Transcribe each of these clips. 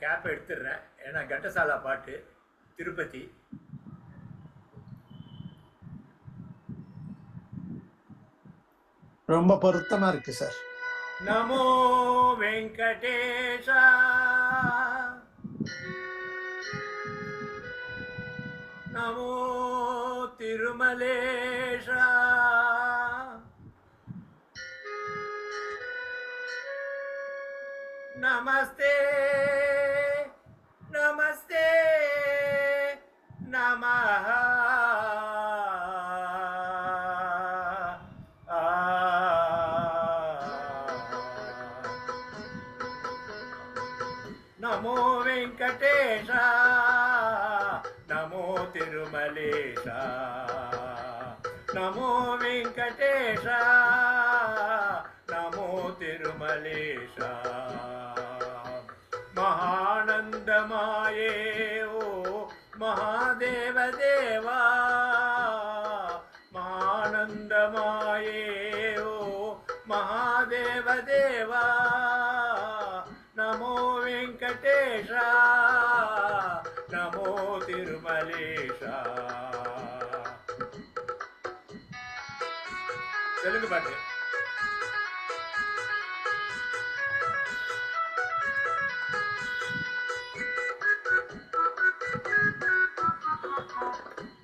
Gap எடுத்துடுறேன். ஏன்னா கண்டசாலா பாட்டு திருப்பதி. ரொம்ப பொருத்தமா இருக்கு சார். நமோ வெங்கடேஷா நமோ திருமலேஷா நமஸ்தே நமஸ்தே நமஹ நமோ வெங்கடேஷா நமோ திருமலேஷா நமோ வெங்கடேஷா நமோ திருமலேஷா மகானந்தமாயே ஓ மகாதேவ தேவா மகானந்தமாயே ஓ மகாதேவ தேவா நமோ வெங்கடேஷா நமோ திருமலேஷா. தெலுங்கு பாட்டு.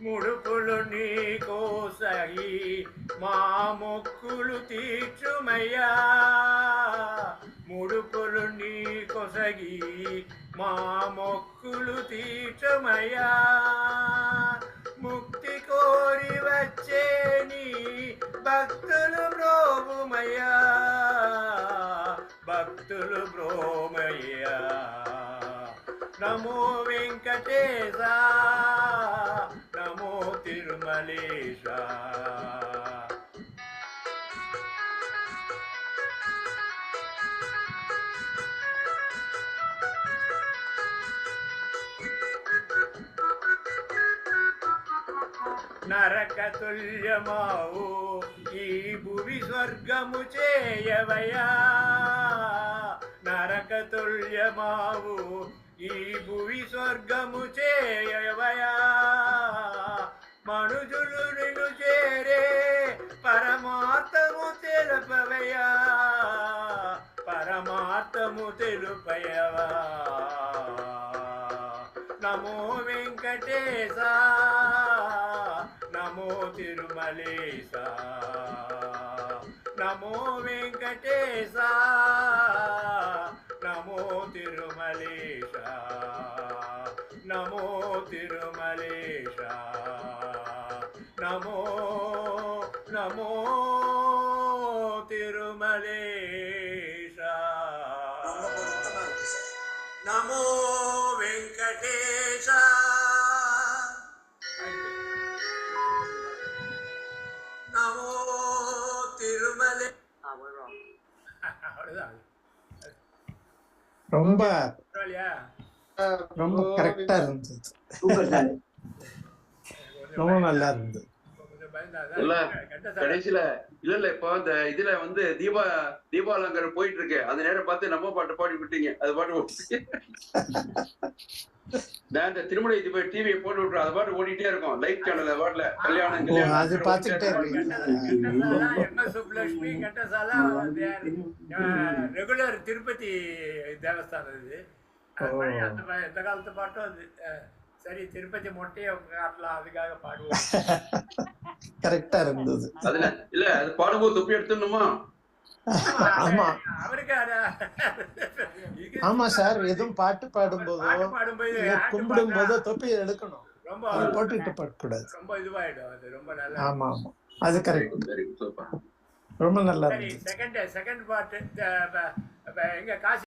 ముడుపులు నీ కోసగి మా మొక్కులు తీర్చుమయ్యా ముడుపులు నీ కొసగి మా మొక్కులు తీర్చుమయ్యా ముక్తి కోరి వచ్చే నీ భక్తులు బ్రోవుమయ్యా భక్తులు బ్రోమయ్యా నమో వెంకటేశా నమో తిరుమలేశా. నరకతుల్యమావు ఈ భువి స్వర్గము చేయవయా నరకతుల్యమావు ఈ భువి స్వర్గము చేయవయా మనుజులు నిన్ను చేరే పరమార్థము తెలుపవయా పరమార్థము తెలుపయవా నమో వెంకటేశా నమో తిరుమలేశా నమో వెంకటేశా నమో తిరుమలేశా నమో తిరుమలేశా నమో నమో తిరుమలేశా నమో వెంకటేశా. நமோ திருமலை. ரொம்ப ரொம்ப கரெக்டா இருந்தது. ரொம்ப நல்லா இருந்தது. கடைசியில இல்ல இப்ப இந்த இதுல வந்து தீபாலங்கர் போயிட்டு இருக்கு. அந்த நேரம் பார்த்து நம்ம பாட்டு பாடி விட்டீங்க. அது பாட்டு நான் இந்த திருமலை டிவியை போட்டு விட்டுறோம். அது பாட்டு ஓடிட்டே இருக்கும். லைவ் சேனல்ல பாட்டுல கல்யாணம் அது பார்த்துட்டே சுப்லட்சுமி கண்டசாலா ரெகுலர் திருப்பதி தேவஸ்தானம் இது. அந்த எந்த காலத்து பாட்டும் அது. சரி திருப்பதி மொட்டையை காட்டலாம் அதுக்காக பாடுவோம். கரெக்டா இருந்தது. அதுல இல்ல அது பாடும்போது தொப்பி எடுத்துடணுமா? ஆமா அவருக்கு ஆமா சார். எதுவும் பாட்டு பாடும்போதோ கும்பிடும் போதோ தொப்பி எடுக்கணும். ரொம்ப போட்டுட்டு பாடக்கூடாது. ரொம்ப இதுவாயிடும் அது. ரொம்ப நல்லா. ஆமா ஆமா அது கரெக்ட். ரொம்ப நல்லா. செகண்ட் பாட்டு எங்க காசி